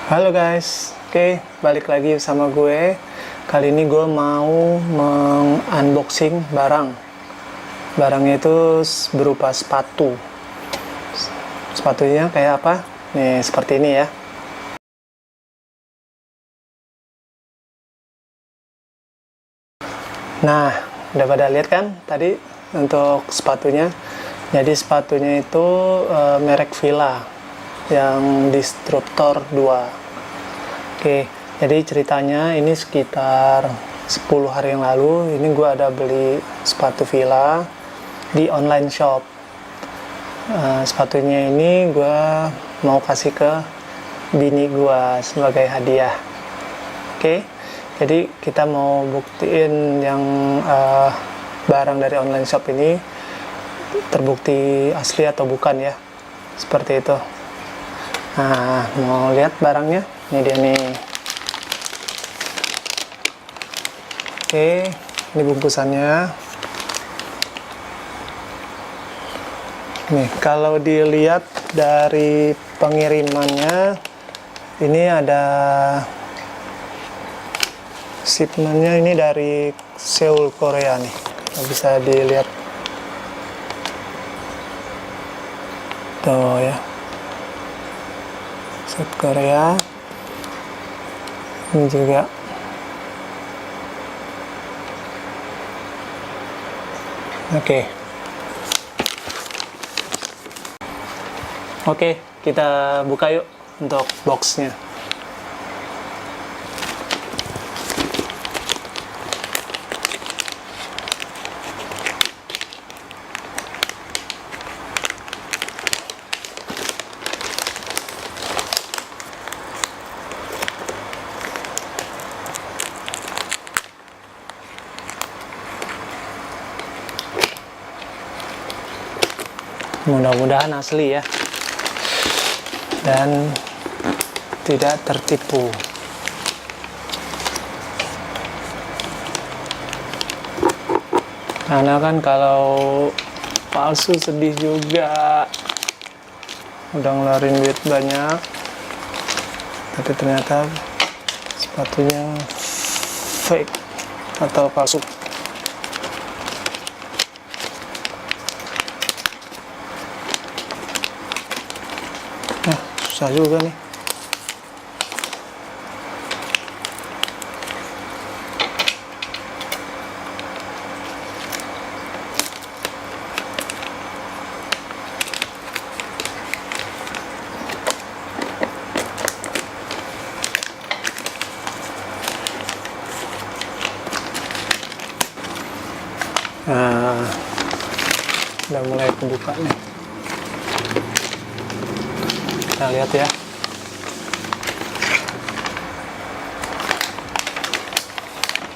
Halo guys, oke balik lagi sama gue. Kali ini gue mau unboxing barang. Barangnya itu berupa sepatu. Sepatunya kayak apa? Nih seperti ini ya. Nah, udah pada lihat kan tadi untuk sepatunya. Jadi sepatunya itu merek Fila yang Disruptor 2. Oke, jadi ceritanya ini sekitar 10 hari yang lalu ini gue ada beli sepatu Fila di online shop. Sepatunya ini gue mau kasih ke bini gue sebagai hadiah. Oke, jadi kita mau buktiin yang barang dari online shop ini terbukti asli atau bukan ya, seperti itu. Nah, mau lihat barangnya? Ini dia nih. Oke, ini bungkusannya. Nih, kalau dilihat dari pengirimannya, ini ada shipmentnya ini dari Seoul, Korea nih. Bisa dilihat. Tuh ya. South Korea. Ini juga oke, kita buka yuk untuk boxnya. Mudah-mudahan asli ya dan tidak tertipu. Karena kan kalau palsu sedih juga, udah ngeluarin duit banyak tapi ternyata sepatunya fake atau palsu. Susah juga nih. Nah, udah mulai kebuka nih. Kita lihat ya.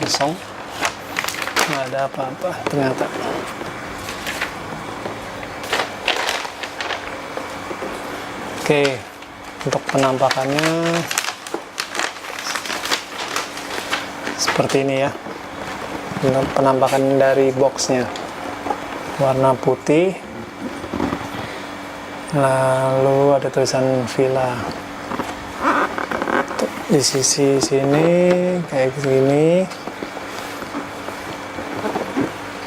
Kosong. Nggak ada apa-apa ternyata. Oke, untuk penampakannya seperti ini ya. Penampakan dari boxnya warna putih, lalu ada tulisan Fila di sisi sini kayak gini,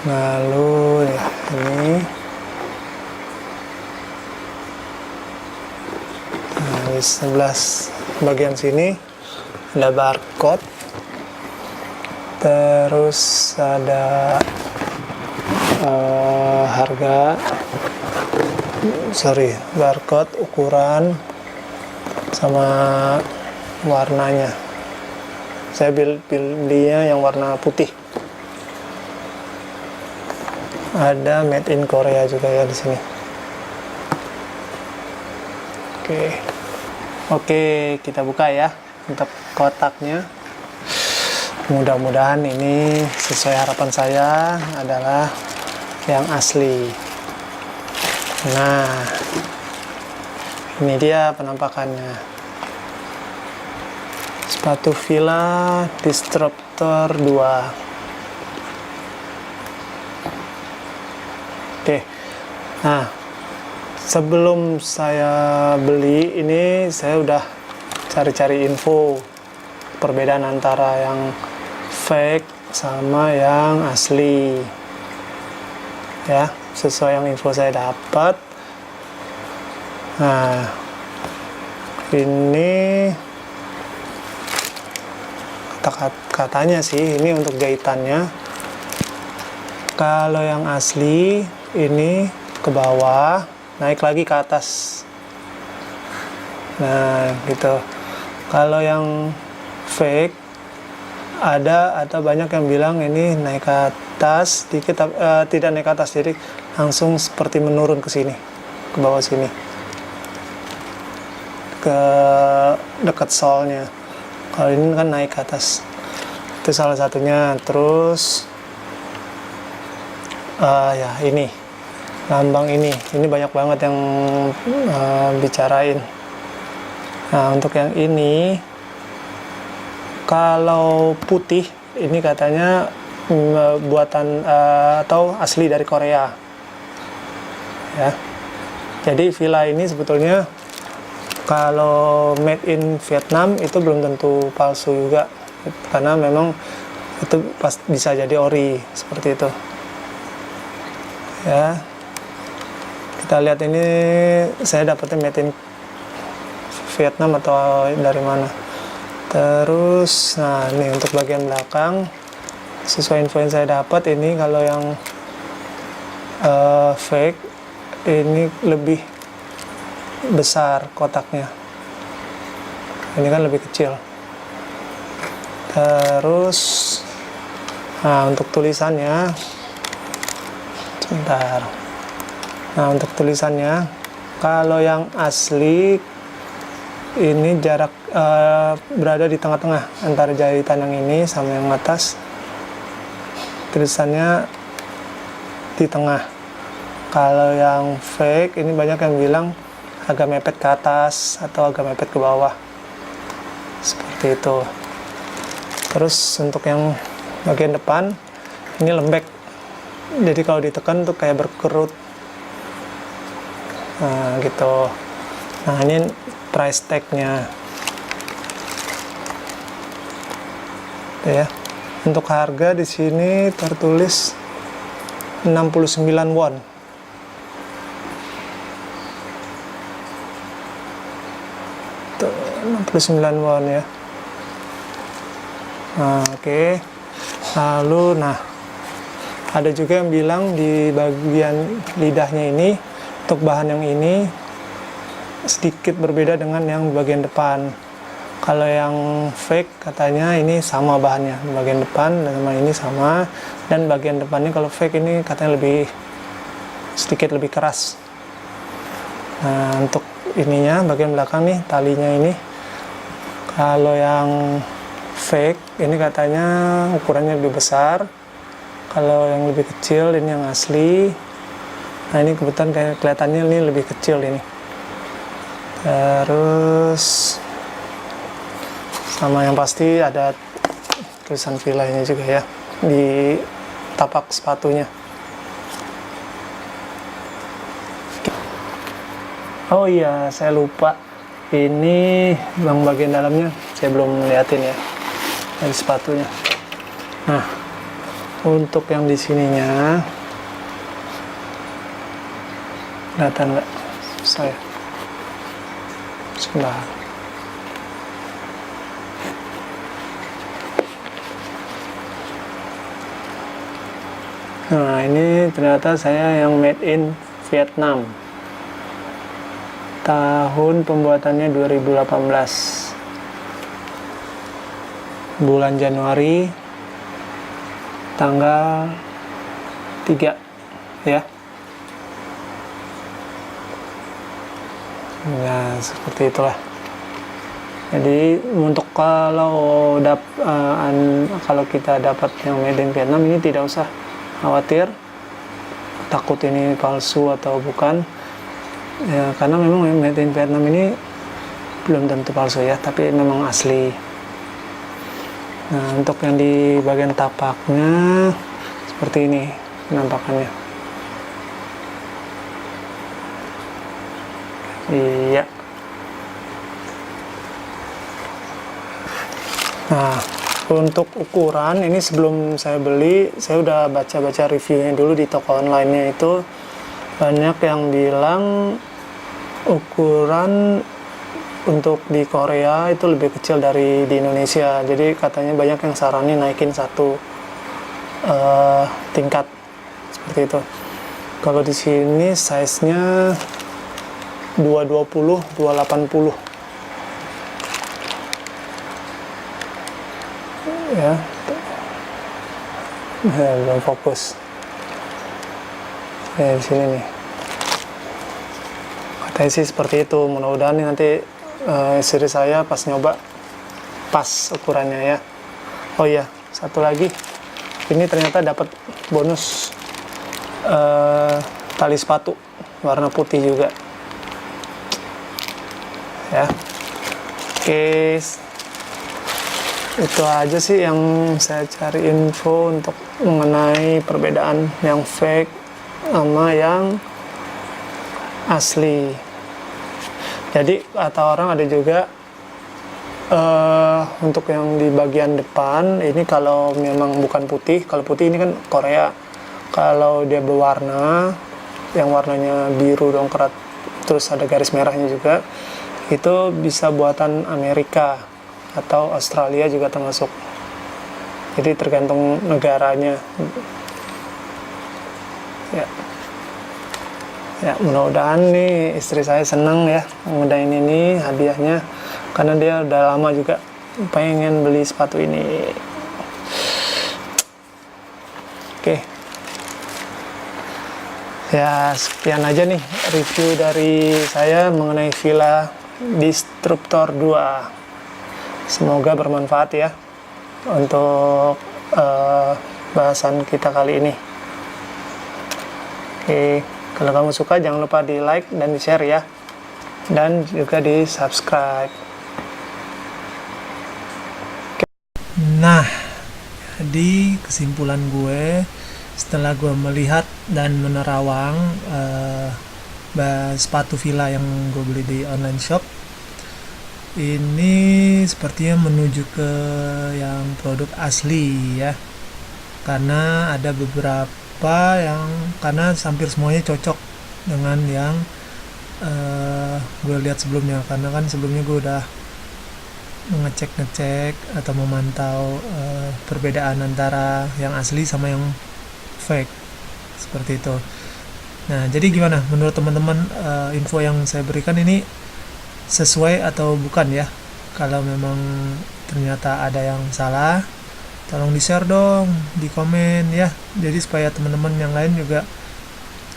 lalu ya ini, nah di sebelah bagian sini ada barcode, terus ada barcode, ukuran, sama warnanya. Saya belinya yang warna putih. Ada made in Korea juga ya di sini. Oke, kita buka ya untuk kotaknya. Mudah-mudahan ini sesuai harapan saya adalah yang asli. Nah, ini dia penampakannya. Sepatu Fila Disruptor 2. Oke. Nah, sebelum saya beli ini saya udah cari-cari info perbedaan antara yang fake sama yang asli ya, sesuai yang info saya dapat. Nah, ini katanya sih ini untuk jahitannya. Kalau yang asli ini ke bawah, naik lagi ke atas. Nah, gitu. Kalau yang fake ada atau banyak yang bilang ini naik ke atas dikit, tidak naik ke atas, jadi langsung seperti menurun ke sini, ke bawah sini, ke dekat solnya. Kalau ini kan naik ke atas, itu salah satunya. Terus ya ini lambang ini banyak banget yang bicarain. Nah, untuk yang ini, kalau putih ini katanya buatan atau asli dari Korea ya. Jadi villa ini sebetulnya kalau made in Vietnam itu belum tentu palsu juga, karena memang itu bisa jadi ori seperti itu ya. Kita lihat ini saya dapetnya made in Vietnam atau dari mana. Terus nah ini untuk bagian belakang, sesuai info yang saya dapat ini kalau yang fake ini lebih besar kotaknya, ini kan lebih kecil. Terus nah untuk tulisannya sebentar. Nah untuk tulisannya, kalau yang asli ini jarak berada di tengah-tengah antara jahitan yang ini sama yang atas. Tulisannya di tengah. Kalau yang fake ini banyak yang bilang agak mepet ke atas atau agak mepet ke bawah, seperti itu. Terus untuk yang bagian depan ini lembek, jadi kalau ditekan tuh kayak berkerut. Nah gitu. Nah ini price tag-nya ya. Untuk harga di sini tertulis 69 won. Tuh, 69 won ya. Nah, oke. Lalu nah ada juga yang bilang di bagian lidahnya ini, untuk bahan yang ini sedikit berbeda dengan yang bagian depan. Kalau yang fake katanya ini sama bahannya, bagian depan dan sama ini sama, dan bagian depannya kalau fake ini katanya sedikit lebih keras. Nah untuk ininya bagian belakang nih, talinya ini, kalau yang fake ini katanya ukurannya lebih besar, kalau yang lebih kecil ini yang asli. Nah ini kebetulan kelihatannya ini lebih kecil ini. Terus sama yang pasti ada tulisan villanya juga ya di tapak sepatunya. Oh iya, saya lupa, ini bagian dalamnya saya belum liatin ya, dari sepatunya. Nah untuk yang di sininya kelihatan nggak saya? Sebentar. Nah ini ternyata saya yang made in Vietnam, tahun pembuatannya 2018, bulan Januari, tanggal 3 ya. Nah seperti itulah. Jadi untuk kalau kita dapat yang made in Vietnam ini tidak usah khawatir takut ini palsu atau bukan ya, karena memang made in Vietnam ini belum tentu palsu ya, tapi memang asli. Nah untuk yang di bagian tapaknya seperti ini penampakannya. Iya Nah, untuk ukuran ini sebelum saya beli, saya udah baca-baca reviewnya dulu di toko online-nya. Itu banyak yang bilang ukuran untuk di Korea itu lebih kecil dari di Indonesia. Jadi katanya banyak yang saranin naikin satu tingkat seperti itu. Kalau di sini size-nya 220, 280. Ya. Belum fokus. Di sini nih. Katanya sih seperti itu. Mudah-mudahan nanti istri saya pas nyoba pas ukurannya ya. Oh iya, satu lagi. Ini ternyata dapat bonus tali sepatu warna putih juga. Ya. Oke. Itu aja sih yang saya cari info untuk mengenai perbedaan yang fake sama yang asli. Jadi kata orang ada juga untuk yang di bagian depan ini kalau memang bukan putih, kalau putih ini kan Korea. Kalau dia berwarna, yang warnanya biru dongkrat, terus ada garis merahnya juga, itu bisa buatan Amerika atau Australia juga termasuk. Jadi tergantung negaranya. Ya, mudah-mudahan nih istri saya senang ya ngedain ini hadiahnya, karena dia udah lama juga pengen beli sepatu ini. Oke. Ya, sekian aja nih review dari saya mengenai Fila Disruptor 2. Semoga bermanfaat ya untuk bahasan kita kali ini. Oke, kalau kamu suka jangan lupa di like dan di share ya, dan juga di subscribe. Nah, jadi kesimpulan gue setelah gue melihat dan menerawang sepatu Fila yang gue beli di online shop, ini sepertinya menuju ke yang produk asli ya, karena ada beberapa yang, karena hampir semuanya cocok dengan yang gue lihat sebelumnya, karena kan sebelumnya gue udah ngecek atau memantau perbedaan antara yang asli sama yang fake seperti itu. Nah, jadi gimana menurut teman-teman, info yang saya berikan ini sesuai atau bukan ya? Kalau memang ternyata ada yang salah, tolong di share dong, di komen ya, jadi supaya teman-teman yang lain juga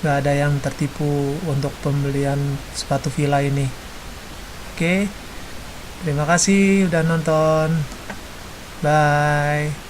nggak ada yang tertipu untuk pembelian sepatu Fila ini. Oke, terima kasih udah nonton, bye.